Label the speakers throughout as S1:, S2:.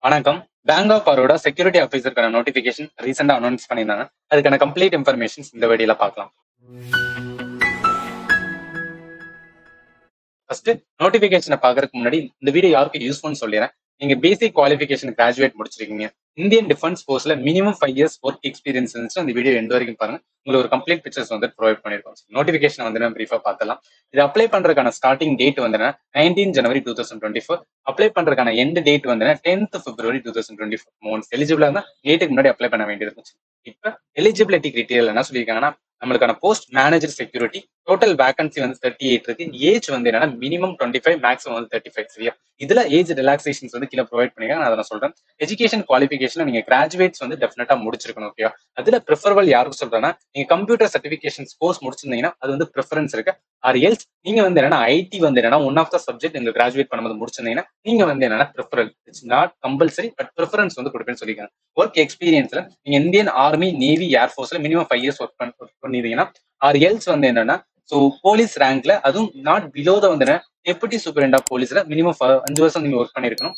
S1: வணக்கம். Bank of Baroda security ஆஃபீஸருக்கான notification ரீசெண்டா அனௌன்ஸ் பண்ணியிருந்தாங்க. அதுக்கான கம்ப்ளீட் இன்ஃபர்மேஷன்ஸ் இந்த வீடியோல பார்க்கலாம். ஃபர்ஸ்ட் நோட்டிபிகேஷனை பார்க்கறதுக்கு முன்னாடி இந்த வீடியோ யாருக்கு யூஸ்ஃபுல்னு சொல்லிடுறேன். நீங்க பேசிக் குவாலிஃபிகேஷன் கிராஜுவேட் முடிச்சிருக்கீங்க. இந்தியன் டிஃபென்ஸ் ஃபோர்ஸ்ல மினிமம் 5 இயர்ஸ் ஒர்க் எக்ஸ்பீரியன்ஸ் இருந்துச்சு. அந்த வீடியோ எண்ட் வரைக்கும் பாருங்க. உங்களுக்கு ஒரு கம்ப்ளீட் பிக்சர்ஸ் வந்து ப்ரொவைட் பண்ணிருக்கோம். நோட்டிபிகேஷன் வந்து நம்ம பிரீஃபா பார்த்தலாம். இது அப்ளை பண்றதுக்கான ஸ்டார்டிங் டேட் வந்து 19 ஜனவரி 2024. அப்ளை பண்றதுக்கான எண்ட் டேட் வந்து 10th பிப்ரவரி 2024. ஒன்ஸ் எலிஜிபிளா இருந்தா டேட்டுக்கு முன்னாடி அப்ளை பண்ண வேண்டியது இருந்துச்சு. இப்ப எலிஜிபிலிட்டி கிரைட்டீரியா என்ன சொல்லியிருக்காங்கன்னா, நம்மளுக்கான post manager security total vacancy வந்து 38 இருக்கு. ஏஜ் வந்து என்னன்னா மினிமம் 25, மேக்ஸிமம் வந்து 35. சரியா? இதுல ஏஜ் ரிலாக்ஸேஷன்ஸ் வந்து கீழே ப்ரொவைட் பண்ணிருக்காங்க. அதை நான் சொல்றேன். எஜுகேஷன் குவாலிஃபிகேஷன் நீங்க கிராஜுவேட்ஸ் வந்து டெஃபினட்டா முடிச்சிருக்கணும். ஓகேவா? அதுல ப்ரிஃபரபிள் யாருக்கு சொல்றேன்னா, நீங்க கம்ப்யூட்டர் சர்டிபிகேஷன்ஸ் கோர்ஸ் முடிச்சிருந்தீங்கன்னா அது வந்து ப்ரிஃபரன்ஸ் இருக்கு. ஆர் எல்ஸ் நீங்க வந்து என்னன்னா ஐடி வந்து என்னன்னா ஒன் ஆஃப் த சப்ஜெக்ட் நீங்க கிராஜுவேட் பண்ணும்போது முடிச்சிருந்தீங்கன்னா நீங்க வந்து என்னன்னா preferable. It's not compulsory, but preference வந்து கொடுப்பேன்னு சொல்லியிருக்காங்க. ஒர்க் எக்ஸ்பீரியன்ஸ்ல நீங்க இந்தியன் ஆர்மி, நேவி, ஏர்ஃபோர்ஸ்ல மினிமம் 5 இயர்ஸ் ஒர்க் பண்ணிருந்தீங்கன்னா, ஆர் எல்ஸ் வந்து என்னன்னா சோ போலீஸ் ரேங்க்ல, அதுவும் நாட் பிலோ த வந்து டெபுட்டி சூப்பரண்ட் ஆஃப் போலீஸ்ல மினிமம் 5 வருஷம் நீங்க ஒர்க் பண்ணிருக்கணும்.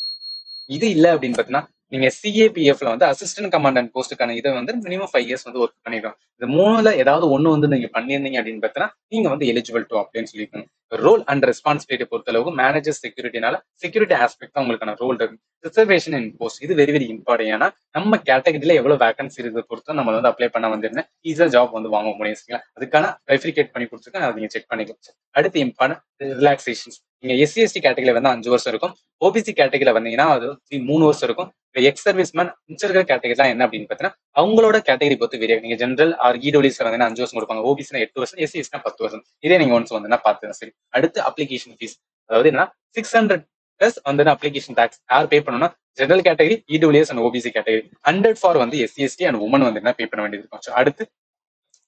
S1: இது இல்ல அப்படின்னு பாத்தீங்கன்னா, நீங்க சிஏபிஎஃப்ல வந்து அசிஸ்டன்ட் கமாண்டன்ட் போஸ்ட்டுக்கான இதை வந்து மினிமம் 5 இயர்ஸ் வந்து ஒர்க் பண்ணிருக்கணும். இந்த மூணுல ஏதாவது ஒண்ணு வந்து நீங்க பண்ணிருந்தீங்க அப்படின்னு பார்த்தீங்கன்னா நீங்க வந்து எலிஜிபிள் டு அப்படின்னு சொல்லியிருக்கணும். ரோல் அண்ட் ரெஸ்பான்சிபிலிட்டி பொறுத்தளவுக்கு மேனேஜர் செக்யூரிட்டினால செக்யூரிட்டி ஆஸ்பெக்ட் தான் உங்களுக்கான ரோல் இருக்கு. ரிசர்வேஷன் இன் போஸ்ட் இது வெரி வெரி இம்பார்ட்டன்ட். ஏன்னா நம்ம கேட்டகரியில எவ்வளவு வேகன்சி இருக்கு பொறுத்து நம்ம வந்து அப்ளை பண்ண வந்து ஈஸியா ஜாப் வந்து வாங்க முடியும். சரிங்களா? அதுக்கான வெரிஃபிகேட் பண்ணி கொடுத்துருக்கேன். அதை நீங்க செக் பண்ணிக்கலாம். அடுத்து இம்பார்ட்டன்ட் ரிலாக்ஸேஷன்ஸ். நீங்க எஸ்சி எஸ்டி கேட்டகரியில வந்து 5 வருஷம் இருக்கும். ஓபிசி கேட்டகரியில வந்தீங்கன்னா அது 3 வருஷம் இருக்கும். எக்ஸ் சர்வீஸ் மேன் மிச்சம் இருக்கிற கேட்டகரி என்ன அப்படின்னு பாத்தீங்கன்னா அவங்களோட கேட்டகரி பொறுத்து வேறு. நீங்க ஜென்ரல் ஆர் இடபிள்யூஸ் வந்து 5 வருஷம் கொடுப்பாங்க. ஓபிசி 8 வருஷம், எஸ்சிஎஸ்னா 10 வருஷம். இதே நீங்க ஒன்ஸ் வந்து பாத்துங்க. சரி, அடுத்து அப்ளிகேஷன் ஃபீஸ். அதாவது என்ன 600 பிளஸ் வந்து அப்ளிகேஷன் டாக்ஸ் யார் பே பண்ணணும்னா general category, EWS and OBC category. 100 for வந்து எஸ்சி அண்ட் உமன் வந்து என்ன பே பண்ண வேண்டியது இருக்கும். அடுத்து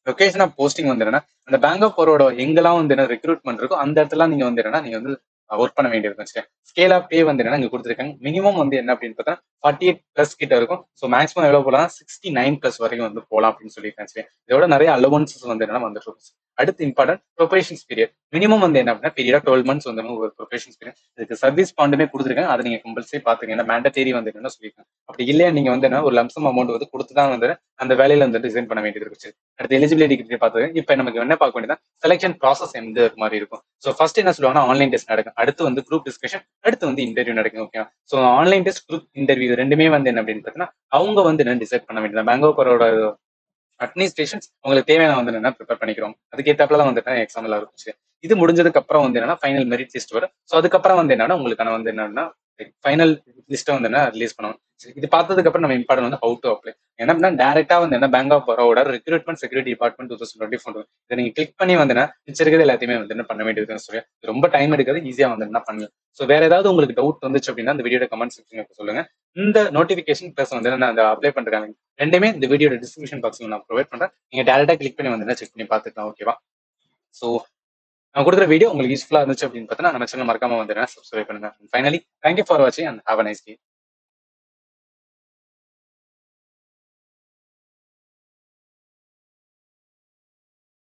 S1: லொகேஷன் ஆஃப் போஸ்டிங் வந்து என்னன்னா அந்த பேங்க் ஆஃப் பரோட எங்கெல்லாம் வந்து என்ன ரெக்ரூட்மெண்ட் இருக்கோ அந்த இடத்துல நீங்க வந்து என்னன்னா நீங்க வந்து ஒர்க் பண்ண வேண்டியிருக்கும். ஸ்கேல் ஆஃப் பே வந்து என்னன்னா இங்க கொடுத்துருக்காங்க. மினிமம் வந்து என்ன அப்படின்னு பார்த்தா 48 பிளஸ் கிட்ட இருக்கும். ஸோ மேக்ஸிமம் எவ்வளவு போலாம் 69 பிளஸ் வரைக்கும் வந்து போலாம் அப்படின்னு சொல்லியிருக்காங்க. இதோட நிறைய அலவன்சஸ் வந்து என்னன்னா வந்துட்டு இருக்கும். அடுத்து இம்பார்ட்டன்ட் ப்ரொபேஷன்ஸ் பீரியட். மினிமம் வந்து என்ன அப்படின்னா பீரியட் 12 months வந்து ஒரு ப்ரொபேஷன்ஸ் பீரியட். இதுக்கு சர்வீஸ் பாண்டுமே கொடுத்துருக்காங்க. அதை நீங்க கம்பல்சரி பாத்துங்க. ஏன்னா மேண்டேட்டரி வந்து என்னன்னா சொல்லியிருக்காங்க. அப்படி இல்லையா நீங்க வந்து என்ன ஒரு லம்சம் அமௌண்ட் வந்து கொடுத்து தான் வந்து அந்த வேலையில வந்து டிசைன் பண்ண வேண்டியது இருக்கு. அடுத்து எலிஜிபிலிட்டி பார்த்தது. இப்ப நமக்கு என்ன பார்க்க வேண்டியதா செலக்ஷன் ப்ராசஸ் எந்த மாதிரி இருக்கும். ஸோ ஃபர்ஸ்ட் என்ன சொல்லுவாங்கன்னா ஆன்லைன் டெஸ்ட் நடக்கும். அடுத்து வந்து குரூப் டிஸ்கஷன், அடுத்து வந்து இன்டர்வியூ நடக்கும். Okay. So online test, group interview ரெண்டுமே வந்து என்ன அப்படின்னு பார்த்தீங்கன்னா அவங்க வந்து என்ன டிசைட் பண்ண வேண்டியது. பேங்கோக்கரோட அட்மினிஸ்ட்ரேஷன்ஸ் உங்களுக்கு தேவையான வந்து என்ன ப்ரிப்பேர் பண்ணிக்கிறோம். அதுக்கேற்றாப்புல தான் வந்து எக்ஸாம் எல்லாம் இருக்கும். இது முடிஞ்சதுக்கு அப்புறம் வந்து என்னன்னா ஃபைனல் மெரிட் லிஸ்ட் வரும். ஸோ அதுக்கப்புறம் வந்து என்னன்னா உங்களுக்கான வந்து என்னன்னா ஃபைனல் லிஸ்ட்டை வந்து என்ன ரிலீஸ் பண்ணுவோம். இது பார்த்ததுக்கு அப்புறம் நம்ம இம்பார்ட்டன் வந்து ஹவு டு அப்ளை. என்ன டேரக்டா வந்து என்ன bank of Baroda recruitment security department 2024 இதை நீங்க கிளிக் பண்ணி வந்து மிச்சிருக்கிறது எல்லாத்தையுமே வந்து என்ன பண்ண வேண்டியதுன்னு சொல்லி ரொம்ப டைம் எடுக்காது, ஈஸியா வந்து என்ன பண்ணலாம். ஸோ வேற ஏதாவது உங்களுக்கு டவுட் வந்துச்சு அப்படின்னா இந்த வீடியோட கமெண்ட் செக்ஷன் சொல்லுங்க. இந்த நோட்டிபிகேஷன் பிளஸ் வந்து நான் அப்ளை பண்றாங்க ரெண்டுமே இந்த வீடியோட டிஸ்கிரிப்ஷன் பாக்ஸ்ல நான் ப்ரொவைட் பண்றேன். நீங்க டேரக்டா கிளிக் பண்ணி வந்து செக் பண்ணி பார்த்துக்கலாம். ஓகேவா? ஸோ நான் கொடுக்குற வீடியோ உங்களுக்கு யூஸ்ஃபுல்லா இருந்துச்சு அப்படின்னு பார்த்தீங்கன்னா நம்ம சேனல் மறக்காம வந்து சப்ஸ்கிரைப் பண்ணுங்க. ஃபைனலி தேங்க்யூ ஃபார் வாட்சிங் and have a nice day.